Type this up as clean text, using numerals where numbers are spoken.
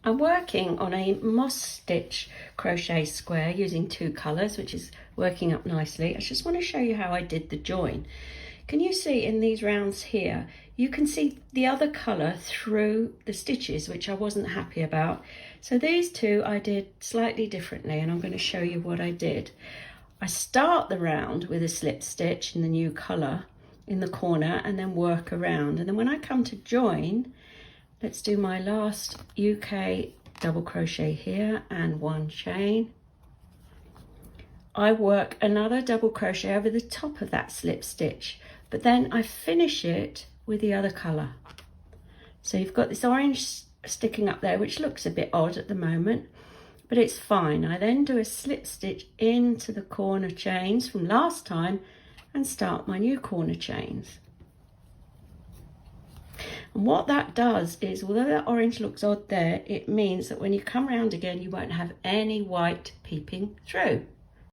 I'm working on a moss stitch crochet square using 2 colours, which is working up nicely. I just want to show you how I did the join. Can you see in these rounds here, you can see the other colour through the stitches, which I wasn't happy about. So these two I did slightly differently, and I'm going to show you what I did. I start the round with a slip stitch in the new colour in the corner and then work around. And then when I come to join, let's do my last UK double crochet here and 1 chain. I work another double crochet over the top of that slip stitch, but then I finish it with the other colour. So you've got this orange sticking up there, which looks a bit odd at the moment, but it's fine. I then do a slip stitch into the corner chains from last time and start my new corner chains. And what that does is, although that orange looks odd there, it means that when you come round again, you won't have any white peeping through.